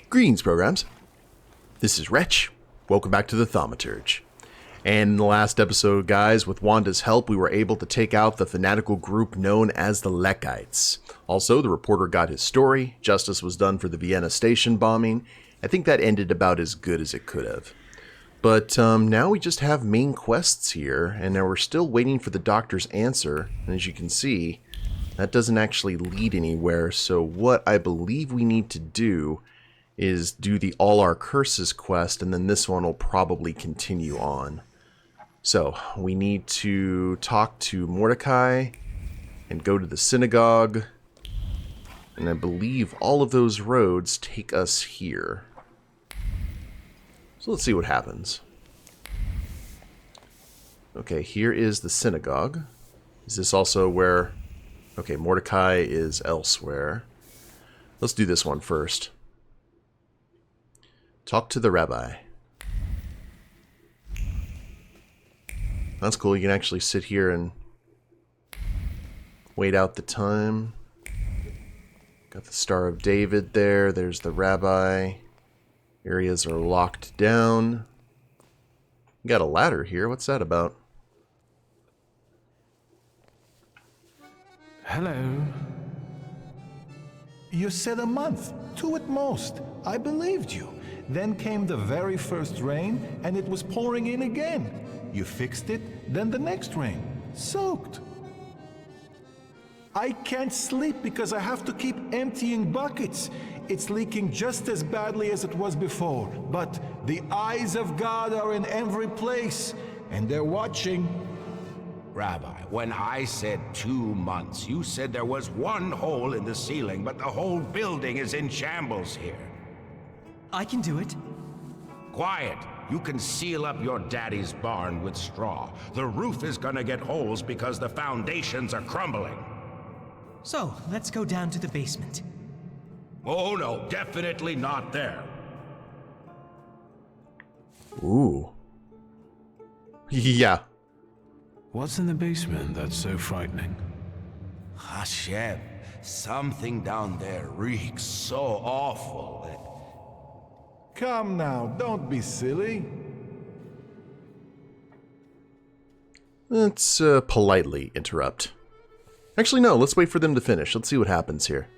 Greetings, programs. This is Wretch. Welcome back to the Thaumaturge. And in the last episode, guys, with Wanda's help, we were able to take out the fanatical group known as the Lekites. Also, the reporter got his story, justice was done for the Vienna station bombing. I think that ended about as good as it could have. But now we just have main quests here, and now we're still waiting for the doctor's answer. And as you can see, that doesn't actually lead anywhere, so what I believe we need to do is do the All Our Curses quest, and then this one will probably continue on. So, we need to talk to Mordecai and go to the synagogue, and I believe all of those roads take us here. So let's see what happens. Okay, here is the synagogue. Is this also where... Okay, Mordecai is elsewhere. Let's do this one first. Talk to the Rabbi. That's cool, you can actually sit here and wait out the time. Got the Star of David there, there's the Rabbi. Areas are locked down. You got a ladder here, what's that about? Hello. You said a month, 2 at most. I believed you. Then came the very first rain, and it was pouring in again. You fixed it, then the next rain. Soaked. I can't sleep because I have to keep emptying buckets. It's leaking just as badly as it was before. But the eyes of God are in every place, and they're watching. Rabbi, when I said 2 months, you said there was one hole in the ceiling, but the whole building is in shambles here. I can do it. Quiet! You can seal up your daddy's barn with straw. The roof is gonna get holes because the foundations are crumbling. So, let's go down to the basement. Oh no, definitely not there. Ooh. Yeah. What's in the basement that's so frightening? Hashem, something down there reeks so awful that... Come now, don't be silly. Let's politely interrupt. Actually, no, let's wait for them to finish. Let's see what happens here.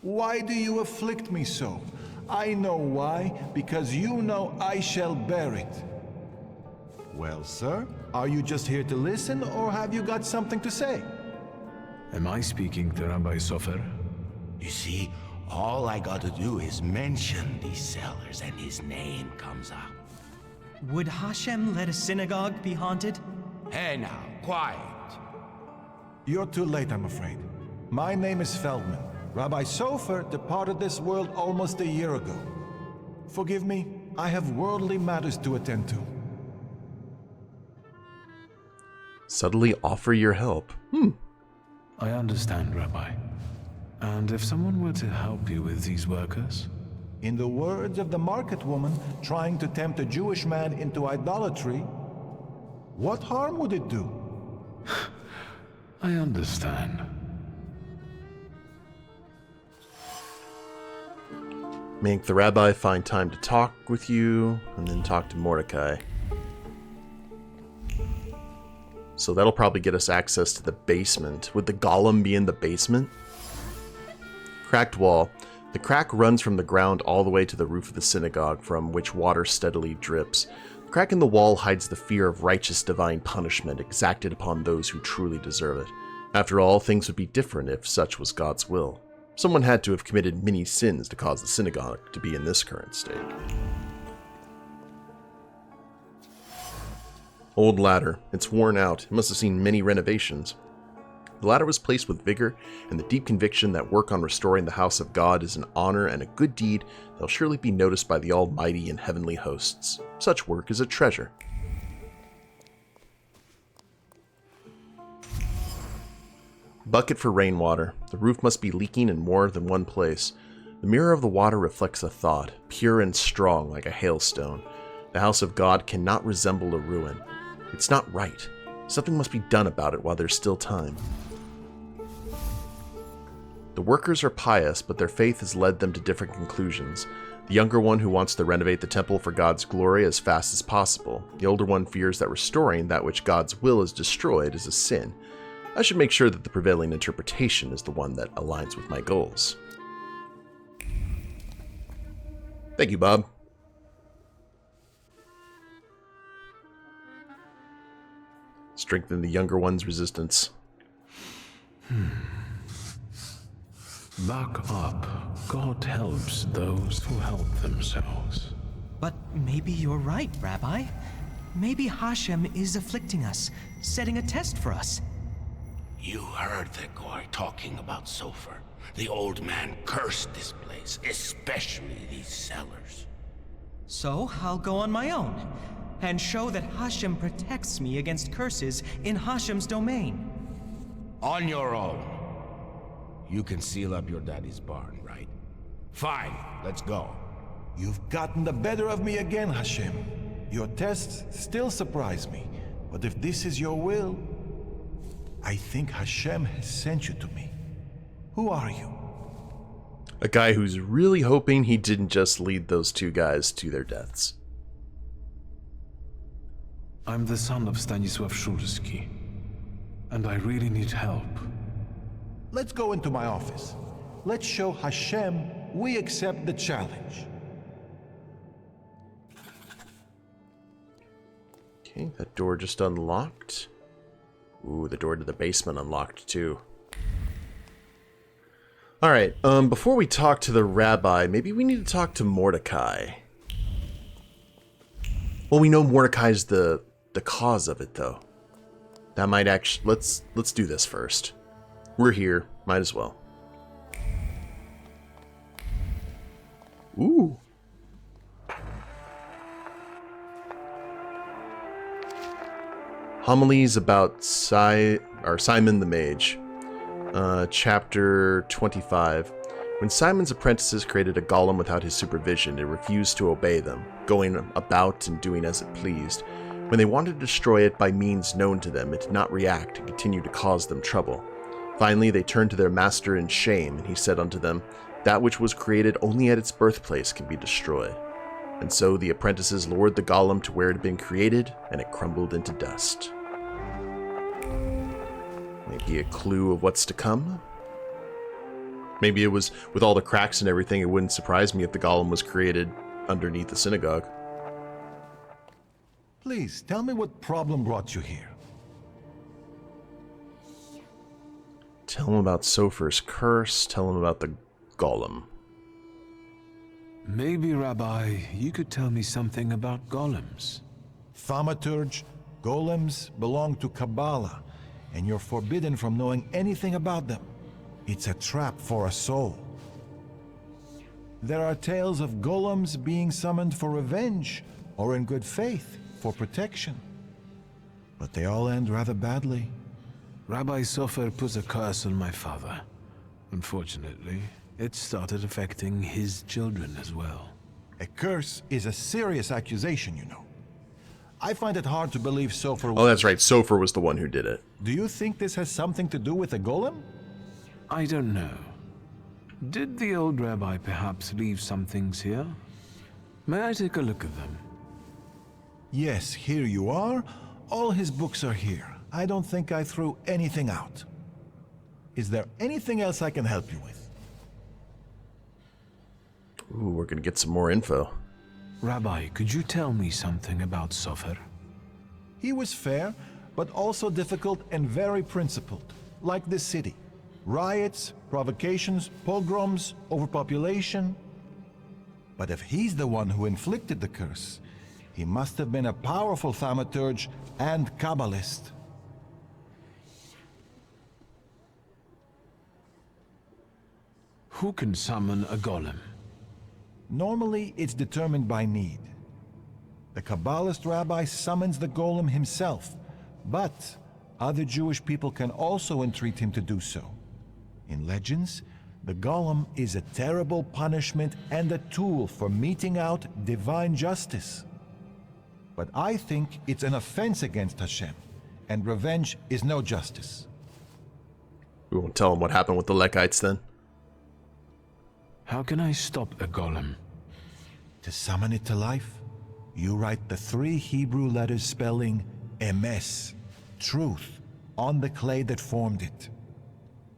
Why do you afflict me so? I know why, because you know I shall bear it. Well, sir, are you just here to listen, or have you got something to say? Am I speaking to Rabbi Sofer? You see, all I gotta do is mention these cellars and his name comes up. Would Hashem let a synagogue be haunted? Hey now, quiet. You're too late, I'm afraid. My name is Feldman. Rabbi Sofer departed this world almost a year ago. Forgive me, I have worldly matters to attend to. Subtly offer your help. I understand, Rabbi. And if someone were to help you with these workers? In the words of the market woman trying to tempt a Jewish man into idolatry, what harm would it do? I understand. Make the Rabbi find time to talk with you, and then talk to Mordecai. So that'll probably get us access to the basement. Would the Golem be in the basement? Cracked wall. The crack runs from the ground all the way to the roof of the synagogue, from which water steadily drips. The crack in the wall hides the fear of righteous divine punishment exacted upon those who truly deserve it. After all, things would be different if such was God's will. Someone had to have committed many sins to cause the synagogue to be in this current state. Old ladder. It's worn out. It must have seen many renovations. The ladder was placed with vigor and the deep conviction that work on restoring the house of God is an honor and a good deed that will surely be noticed by the Almighty and heavenly hosts. Such work is a treasure. Bucket for rainwater. The roof must be leaking in more than one place. The mirror of the water reflects a thought, pure and strong like a hailstone. The house of God cannot resemble a ruin. It's not right. Something must be done about it while there's still time. The workers are pious, but their faith has led them to different conclusions. The younger one who wants to renovate the temple for God's glory as fast as possible. The older one fears that restoring that which God's will is destroyed is a sin. I should make sure that the prevailing interpretation is the one that aligns with my goals. Thank you, Bob. Strengthen the younger one's resistance. Back up. God helps those who help themselves. But maybe you're right, Rabbi. Maybe Hashem is afflicting us, setting a test for us. You heard the guy talking about Sofer. The old man cursed this place, especially these cellars. So I'll go on my own and show that Hashem protects me against curses in Hashem's domain. On your own. You can seal up your daddy's barn, right? Fine, let's go. You've gotten the better of me again, Hashem. Your tests still surprise me, but if this is your will, I think Hashem has sent you to me. Who are you? A guy who's really hoping he didn't just lead those two guys to their deaths. I'm the son of Stanisław Szulski, and I really need help. Let's go into my office. Let's show Hashem we accept the challenge. Okay, that door just unlocked. Ooh, the door to the basement unlocked too. Alright, before we talk to the rabbi, maybe we need to talk to Mordecai. Well, we know Mordecai's the cause of it, though. That might actually... Let's do this first. We're here. Might as well. Ooh. Homilies about Simon the Mage. Chapter 25. When Simon's apprentices created a golem without his supervision, it refused to obey them, going about and doing as it pleased. When they wanted to destroy it by means known to them, it did not react and continued to cause them trouble. Finally, they turned to their master in shame, and he said unto them, "That which was created only at its birthplace can be destroyed." And so the apprentices lowered the golem to where it had been created, and it crumbled into dust. Maybe a clue of what's to come? Maybe it was, with all the cracks and everything, it wouldn't surprise me if the golem was created underneath the synagogue. Please, tell me what problem brought you here. Tell him about Sofer's curse, tell him about the golem. Maybe, Rabbi, you could tell me something about golems. Thaumaturge, golems belong to Kabbalah, and you're forbidden from knowing anything about them. It's a trap for a soul. There are tales of golems being summoned for revenge, or in good faith, for protection. But they all end rather badly. Rabbi Sofer put a curse on my father. Unfortunately, it started affecting his children as well. A curse is a serious accusation, you know. I find it hard to believe Sofer... Oh, that's right. Sofer was the one who did it. Do you think this has something to do with the golem? I don't know. Did the old rabbi perhaps leave some things here? May I take a look at them? Yes, here you are. All his books are here. I don't think I threw anything out. Is there anything else I can help you with? Ooh, we're gonna get some more info. Rabbi, could you tell me something about Sofer? He was fair, but also difficult and very principled, like this city. Riots, provocations, pogroms, overpopulation. But if he's the one who inflicted the curse, he must have been a powerful thaumaturge and Kabbalist. Who can summon a golem? Normally, it's determined by need. The Kabbalist rabbi summons the golem himself, but other Jewish people can also entreat him to do so. In legends, the golem is a terrible punishment and a tool for meting out divine justice. But I think it's an offense against Hashem, and revenge is no justice. We won't tell him what happened with the Lekites then. How can I stop a golem? To summon it to life, you write the 3 Hebrew letters spelling Emes, truth, on the clay that formed it.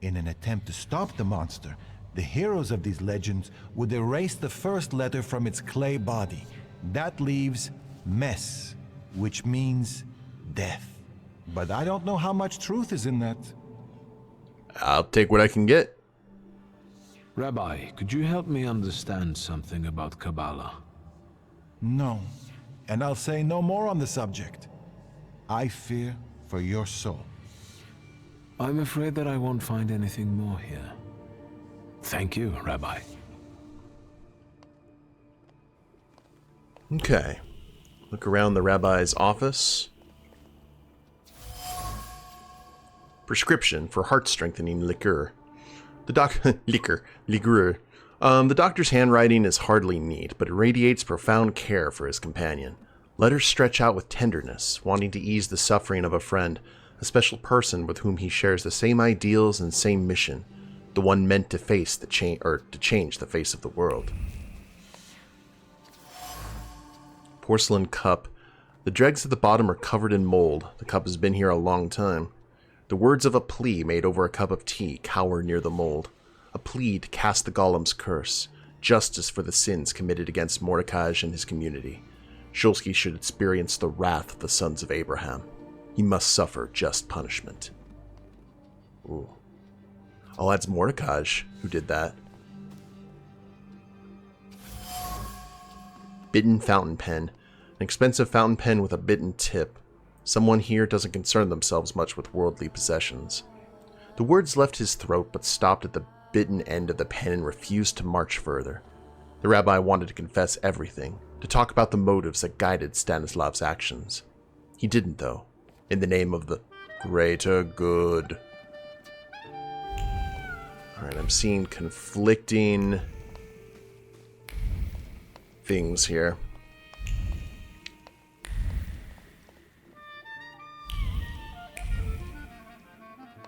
In an attempt to stop the monster, the heroes of these legends would erase the first letter from its clay body. That leaves Mes, which means death. But I don't know how much truth is in that. I'll take what I can get. Rabbi, could you help me understand something about Kabbalah? No, and I'll say no more on the subject. I fear for your soul. I'm afraid that I won't find anything more here. Thank you, Rabbi. Okay. Look around the rabbi's office. Prescription for heart-strengthening liqueur. The doctor's handwriting is hardly neat, but it radiates profound care for his companion. Letters stretch out with tenderness, wanting to ease the suffering of a friend, a special person with whom he shares the same ideals and same mission, the one meant to change the face of the world. Porcelain cup. The dregs at the bottom are covered in mold. The cup has been here a long time. The words of a plea made over a cup of tea cower near the mold. A plea to cast the golem's curse, justice for the sins committed against Mordecai and his community. Shulsky should experience the wrath of the sons of Abraham. He must suffer just punishment. Ooh. Oh, that's Mordecai who did that. Bitten fountain pen. An expensive fountain pen with a bitten tip. Someone here doesn't concern themselves much with worldly possessions. The words left his throat but stopped at the bitten end of the pen and refused to march further. The rabbi wanted to confess everything, to talk about the motives that guided Stanislav's actions. He didn't, though, in the name of the greater good. Alright, I'm seeing conflicting things here.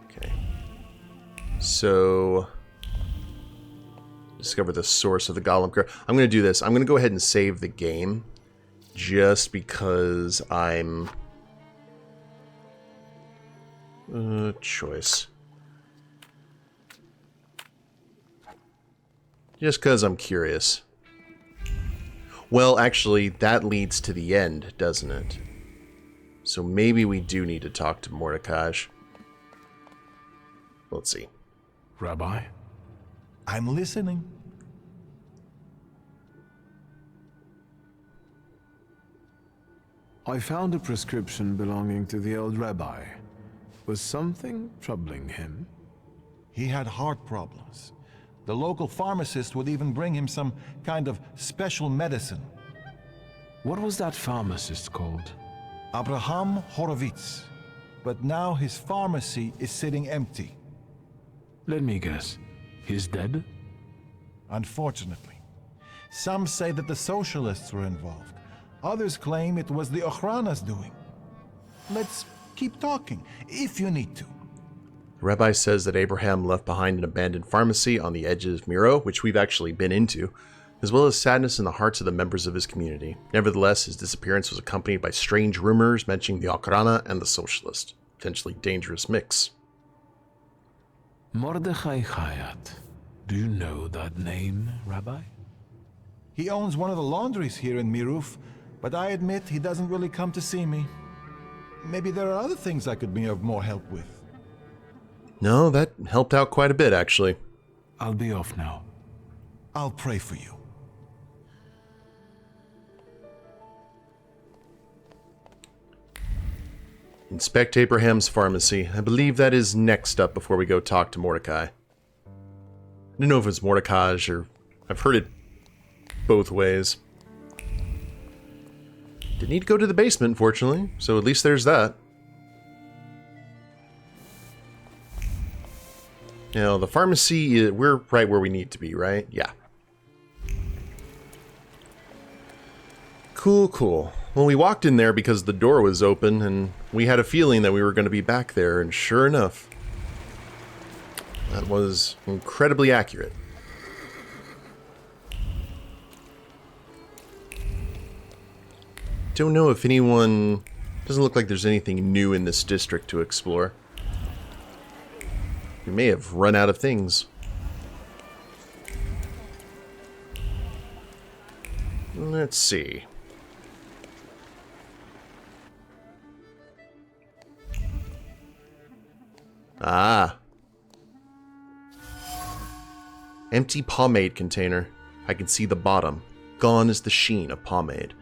Okay. So, discover the source of the golem. I'm going to do this. I'm going to go ahead and save the game just because I'm... choice. Just because I'm curious. Well, actually, that leads to the end, doesn't it? So maybe we do need to talk to Mordecai. Let's see. Rabbi? I'm listening. I found a prescription belonging to the old rabbi. Was something troubling him? He had heart problems. The local pharmacist would even bring him some kind of special medicine. What was that pharmacist called? Abraham Horowitz. But now his pharmacy is sitting empty. Let me guess. He's dead? Unfortunately. Some say that the socialists were involved. Others claim it was the Ochrana's doing. Let's keep talking, if you need to. The rabbi says that Abraham left behind an abandoned pharmacy on the edge of Miro, which we've actually been into, as well as sadness in the hearts of the members of his community. Nevertheless, his disappearance was accompanied by strange rumors mentioning the Ochrana and the socialist. Potentially dangerous mix. Mordechai Chayat. Do you know that name, Rabbi? He owns one of the laundries here in Miruf, but I admit he doesn't really come to see me. Maybe there are other things I could be of more help with. No, that helped out quite a bit, actually. I'll be off now. I'll pray for you. Inspect Abraham's pharmacy. I believe that is next up before we go talk to Mordecai. I don't know if it's Mordecai or... I've heard it both ways. Didn't need to go to the basement, fortunately, so at least there's that. You know, the pharmacy, we're right where we need to be, right? Yeah. Cool, cool. Well, we walked in there because the door was open, and we had a feeling that we were going to be back there, and sure enough, that was incredibly accurate. Don't know if anyone... Doesn't look like there's anything new in this district to explore. We may have run out of things. Let's see. Ah. Empty pomade container. I can see the bottom. Gone is the sheen of pomade.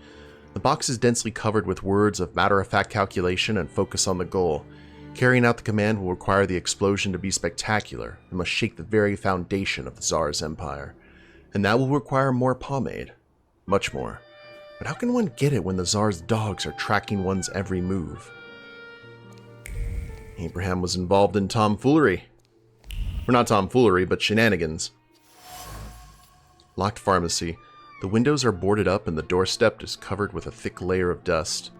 The box is densely covered with words of matter-of-fact calculation and focus on the goal. Carrying out the command will require the explosion to be spectacular and must shake the very foundation of the Tsar's empire. And that will require more pomade. Much more. But how can one get it when the Tsar's dogs are tracking one's every move? Abraham was involved in tomfoolery. Or not tomfoolery, but shenanigans. Locked pharmacy. The windows are boarded up and the doorstep is covered with a thick layer of dust.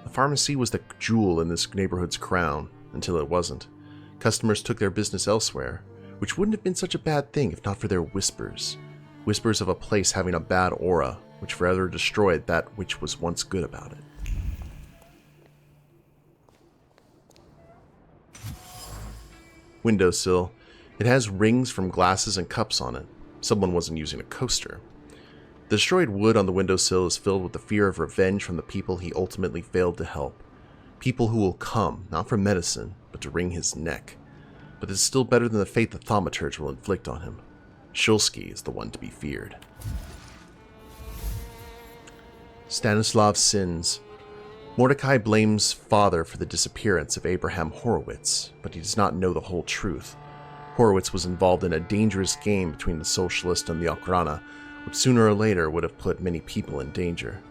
The pharmacy was the jewel in this neighborhood's crown, until it wasn't. Customers took their business elsewhere, which wouldn't have been such a bad thing if not for their whispers. Whispers of a place having a bad aura, which forever destroyed that which was once good about it. Windowsill. It has rings from glasses and cups on it. Someone wasn't using a coaster. The destroyed wood on the windowsill is filled with the fear of revenge from the people he ultimately failed to help. People who will come, not for medicine, but to wring his neck. But it's still better than the fate the Thaumaturge will inflict on him. Shulsky is the one to be feared. Stanislav's sins. Mordecai blames father for the disappearance of Abraham Horowitz, but he does not know the whole truth. Horowitz was involved in a dangerous game between the Socialist and the Okrana, which sooner or later would have put many people in danger.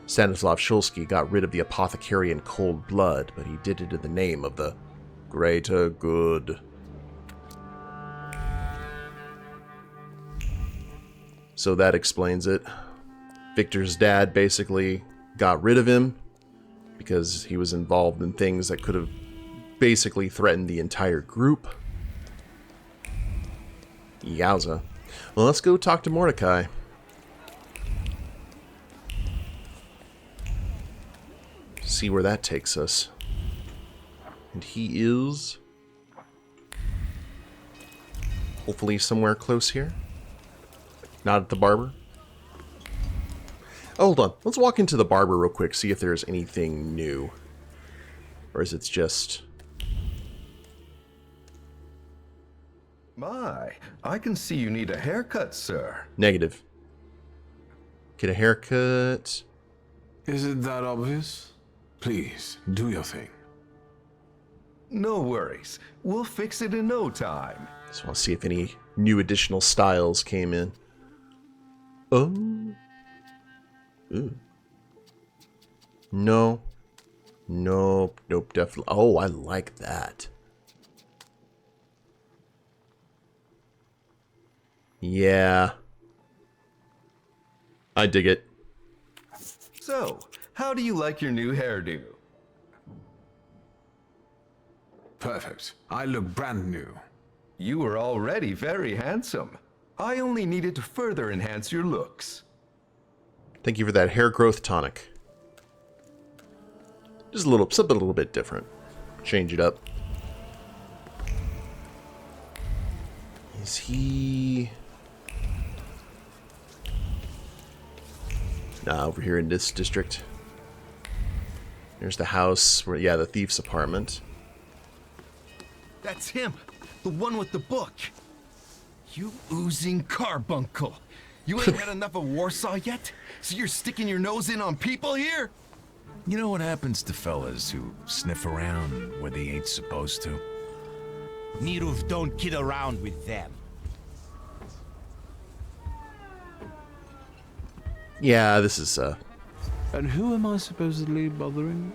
Stanislav Shulsky got rid of the apothecary in cold blood, but he did it in the name of the greater good. So that explains it. Victor's dad basically got rid of him because he was involved in things that could have basically threatened the entire group. Yowza. Well, let's go talk to Mordecai. See where that takes us. And he is... hopefully somewhere close here. Not at the barber. Oh, hold on. Let's walk into the barber real quick, see if there's anything new. Or is it just... My, I can see you need a haircut, sir. Negative. Get a haircut. Is it that obvious? Please, do your thing. No worries. We'll fix it in no time. Just want to see if any new additional styles came in. Ooh. No. Nope, definitely. Oh, I like that. Yeah. I dig it. So, how do you like your new hairdo? Perfect. I look brand new. You were already very handsome. I only needed to further enhance your looks. Thank you for that hair growth tonic. Just something a little bit different. Change it up. Is he... Nah, over here in this district. There's the house where, yeah, the thief's apartment. That's him, the one with the book. You oozing carbuncle. You ain't had enough of Warsaw yet? So you're sticking your nose in on people here? You know what happens to fellas who sniff around where they ain't supposed to? Niruf don't kid around with them. Yeah, this is, And who am I supposedly bothering?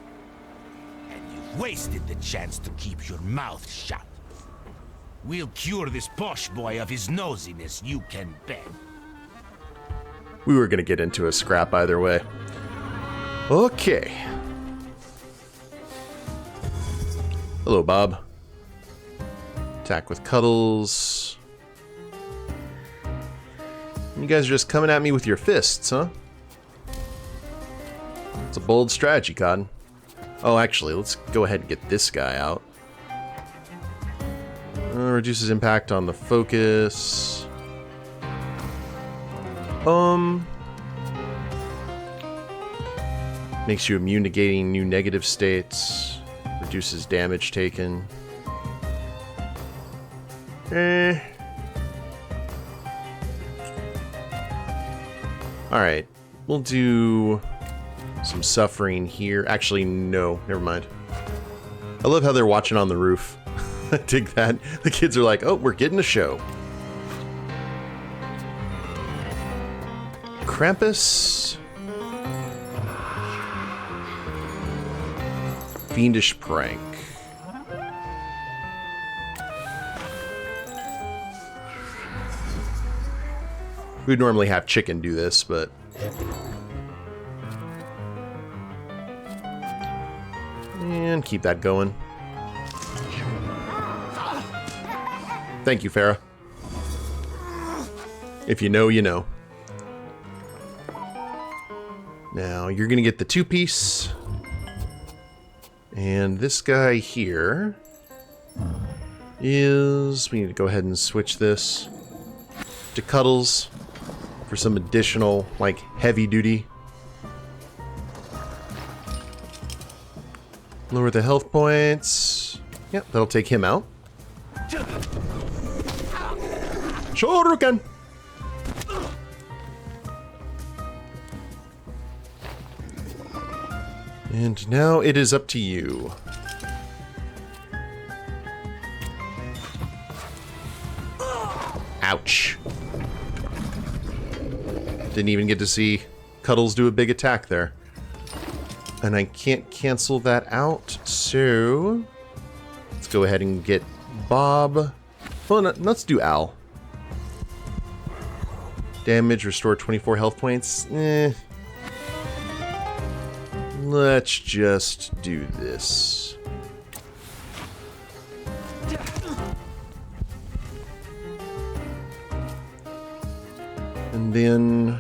And you've wasted the chance to keep your mouth shut. We'll cure this posh boy of his nosiness, you can bet. we were going to get into a scrap either way. Okay. Hello, Bob. Attack with Cuddles. You guys are just coming at me with your fists, huh? It's a bold strategy, Cotton. Oh, actually, let's go ahead and get this guy out. Reduces impact on the focus. Makes you immune to gaining new negative states. Reduces damage taken. Alright, we'll do some suffering here. Actually, no, never mind. I love how they're watching on the roof. I dig that. The kids are like, oh, we're getting a show. Krampus. Fiendish prank. We'd normally have chicken do this, but... And keep that going. Thank you, Farah. If you know, you know. Now, you're gonna get the 2-piece. And this guy here is... We need to go ahead and switch this to Cuddles for some additional, like, heavy duty. Lower the health points. Yep, that'll take him out. Shoryuken! And now it is up to you. Ouch. Didn't even get to see Cuddles do a big attack there. And I can't cancel that out, so... Let's go ahead and get Bob. Well, no, let's do Al. Damage, restore 24 health points. Let's just do this. And then...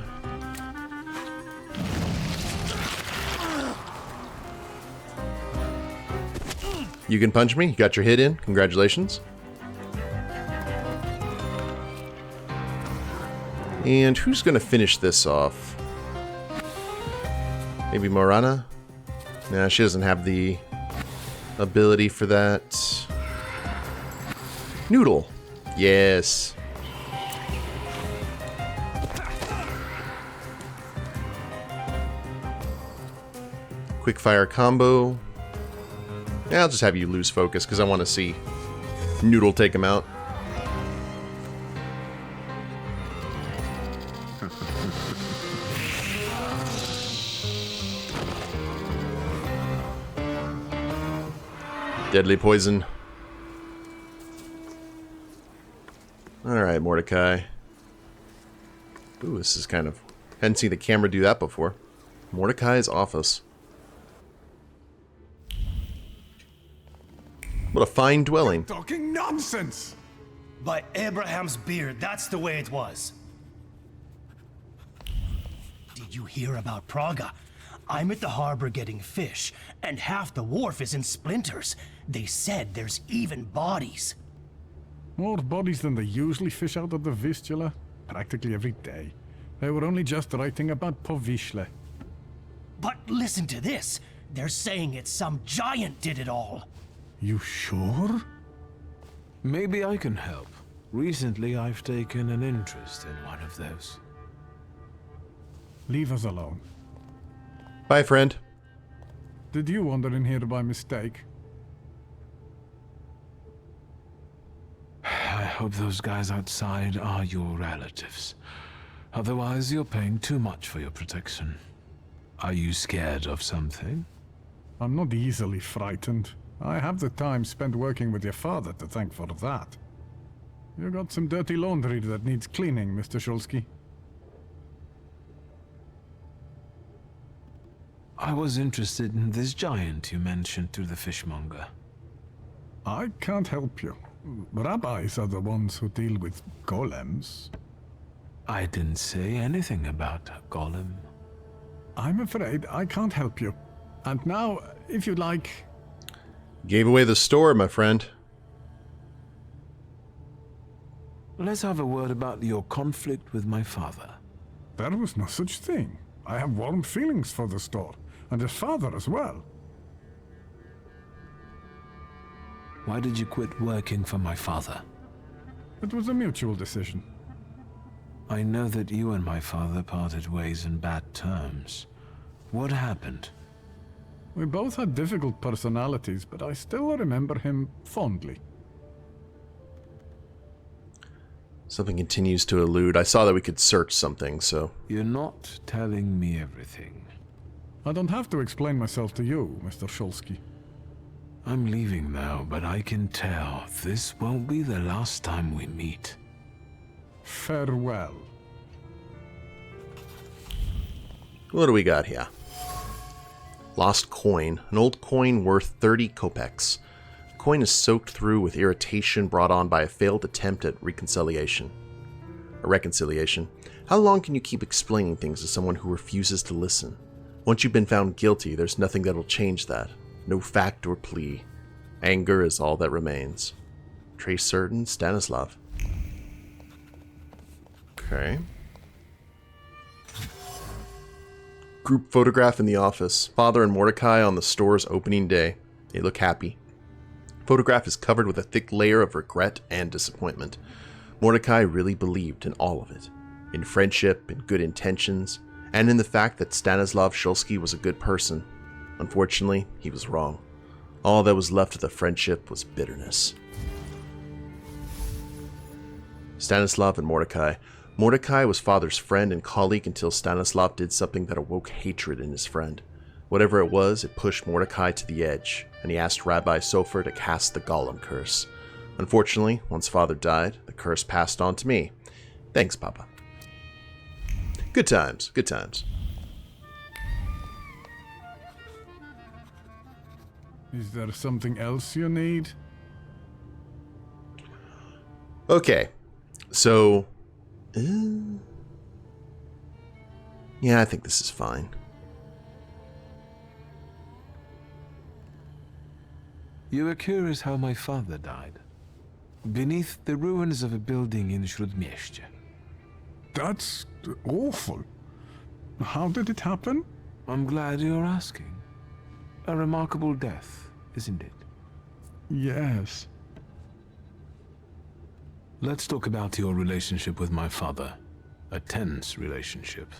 You can punch me. You got your hit in. Congratulations. And who's going to finish this off? Maybe Morana? Nah, she doesn't have the ability for that. Noodle. Yes. Quick fire combo. Yeah, I'll just have you lose focus because I want to see Noodle take him out. Deadly poison. Alright, Mordecai. Ooh, this is kind of... Hadn't seen the camera do that before. Mordecai's office. What a fine dwelling. Talking nonsense! By Abraham's beard, that's the way it was. Did you hear about Praga? I'm at the harbor getting fish, and half the wharf is in splinters. They said there's even bodies. More bodies than they usually fish out of the Vistula, practically every day. They were only just writing about Povishle. But listen to this. They're saying it's some giant did it all. You sure? Maybe I can help. Recently, I've taken an interest in one of those. Leave us alone. Bye, friend. Did you wander in here by mistake? I hope those guys outside are your relatives. Otherwise, you're paying too much for your protection. Are you scared of something? I'm not easily frightened. I have the time spent working with your father to thank for that. You got some dirty laundry that needs cleaning, Mr. Shulsky. I was interested in this giant you mentioned to the fishmonger. I can't help you. Rabbis are the ones who deal with golems. I didn't say anything about a golem. I'm afraid I can't help you. And now, if you'd like... Gave away the store, my friend. Let's have a word about your conflict with my father. There was no such thing. I have warm feelings for the store, and his father as well. Why did you quit working for my father? It was a mutual decision. I know that you and my father parted ways in bad terms. What happened? We both had difficult personalities, but I still remember him fondly. Something continues to elude. I saw that we could search something, so... You're not telling me everything. I don't have to explain myself to you, Mr. Shulsky. I'm leaving now, but I can tell this won't be the last time we meet. Farewell. What do we got here? Lost coin. An old coin worth 30 kopecks. The coin is soaked through with irritation brought on by a failed attempt at reconciliation. How long can you keep explaining things to someone who refuses to listen? Once you've been found guilty, there's nothing that'll change that. No fact or plea. Anger is all that remains. Trace certain, Stanislav. Okay. Group photograph in the office. Father and Mordecai on the store's opening day. They look happy. Photograph is covered with a thick layer of regret and disappointment. Mordecai really believed in all of it. In friendship, in good intentions, and in the fact that Stanislav Shulsky was a good person. Unfortunately, he was wrong. All that was left of the friendship was bitterness. Stanislav and Mordecai. Mordecai was father's friend and colleague until Stanislav did something that awoke hatred in his friend. Whatever it was, it pushed Mordecai to the edge, and he asked Rabbi Sofer to cast the Golem curse. Unfortunately, once father died, the curse passed on to me. Thanks, Papa. Good times, good times. Is there something else you need? Okay, so... yeah, I think this is fine. You were curious how my father died. Beneath the ruins of a building in Śródmieście. That's awful. How did it happen? I'm glad you're asking. A remarkable death, isn't it? Yes. Let's talk about your relationship with my father. A tense relationship.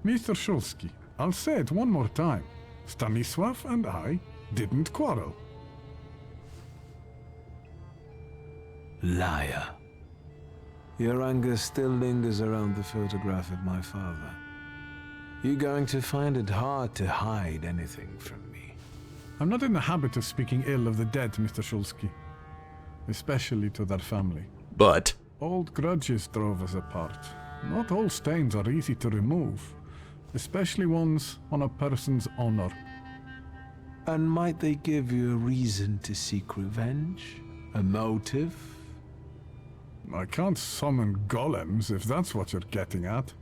Mr. Shulsky, I'll say it one more time. Stanisław and I didn't quarrel. Liar. Your anger still lingers around the photograph of my father. You're going to find it hard to hide anything from me. I'm not in the habit of speaking ill of the dead, Mr. Shulsky. Especially to their family. But... old grudges drove us apart. Not all stains are easy to remove. Especially ones on a person's honor. And might they give you a reason to seek revenge? A motive? I can't summon golems, if that's what you're getting at.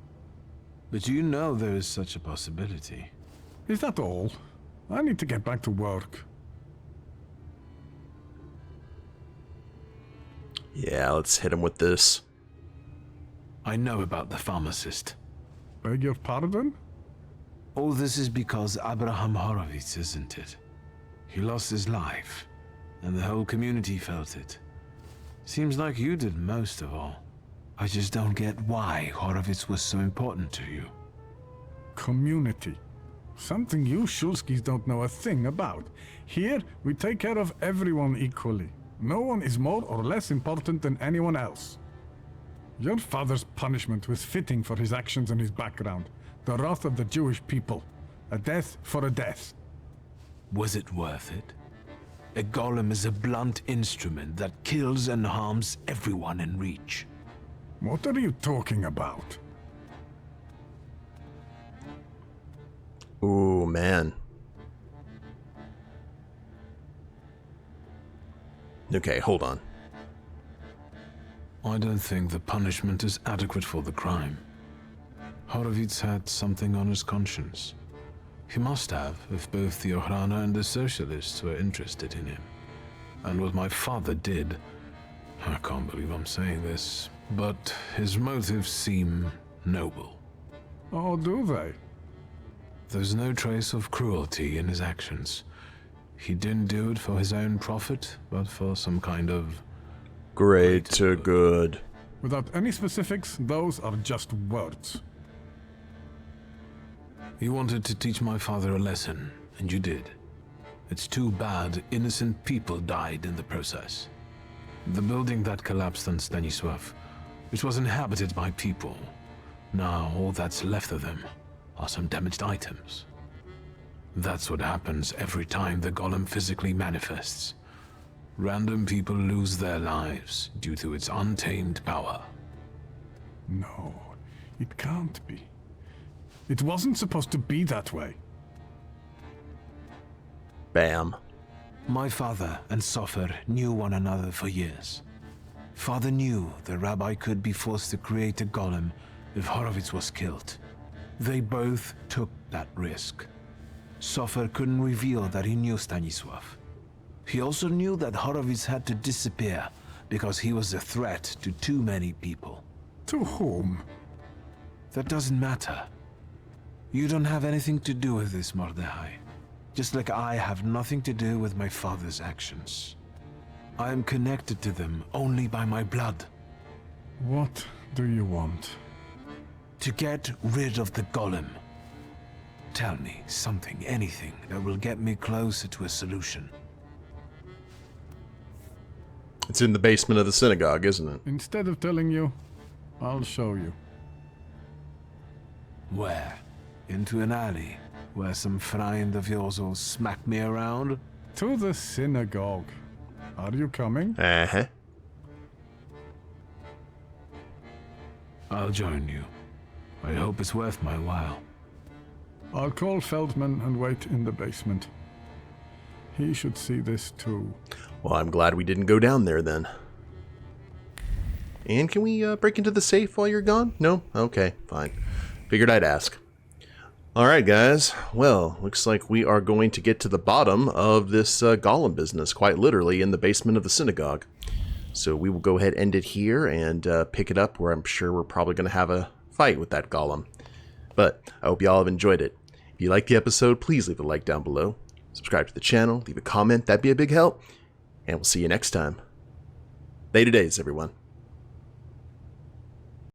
But you know there is such a possibility. Is that all? I need to get back to work. yeah, let's hit him with this. I know about the pharmacist. Beg your pardon? All this is because Abraham Horowitz, isn't it? He lost his life, and the whole community felt it. Seems like you did most of all. I just don't get why Horowitz was so important to you. Community. Something you Shulskis don't know a thing about. Here, we take care of everyone equally. No one is more or less important than anyone else. Your father's punishment was fitting for his actions and his background. The wrath of the Jewish people. A death for a death. Was it worth it? A golem is a blunt instrument that kills and harms everyone in reach. What are you talking about? Ooh, man. Okay, hold on. I don't think the punishment is adequate for the crime. Horowitz had something on his conscience. He must have, if both the Ohrana and the Socialists were interested in him. And what my father did, I can't believe I'm saying this, but his motives seem noble. Oh, do they? There's no trace of cruelty in his actions. He didn't do it for his own profit, but for some kind of greater good. Without any specifics, those are just words. You wanted to teach my father a lesson, and you did. It's too bad innocent people died in the process. The building that collapsed on Stanisław, which was inhabited by people, now all that's left of them are some damaged items. That's what happens every time the Golem physically manifests. Random people lose their lives due to its untamed power. No, it can't be. It wasn't supposed to be that way. Bam. My father and Sofer knew one another for years. Father knew the Rabbi could be forced to create a Golem if Horowitz was killed. They both took that risk. Sofer couldn't reveal that he knew Stanisław. He also knew that Horowitz had to disappear because he was a threat to too many people. To whom? That doesn't matter. You don't have anything to do with this, Mordechai. Just like I have nothing to do with my father's actions. I am connected to them only by my blood. What do you want? To get rid of the Golem. Tell me something, anything, that will get me closer to a solution. It's in the basement of the synagogue, isn't it? Instead of telling you, I'll show you. Where? Into an alley, where some friend of yours will smack me around? To the synagogue. Are you coming? Uh-huh. I'll join you. I hope it's worth my while. I'll call Feldman and wait in the basement. He should see this too. Well, I'm glad we didn't go down there then. And can we break into the safe while you're gone? No? Okay, fine. Figured I'd ask. Alright guys, well, looks like we are going to get to the bottom of this Golem business, quite literally in the basement of the synagogue. So we will go ahead and end it here and pick it up where I'm sure we're probably going to have a fight with that Golem. But I hope you all have enjoyed it. If you liked the episode, please leave a like down below. Subscribe to the channel, leave a comment, that'd be a big help. And we'll see you next time. Later days, everyone.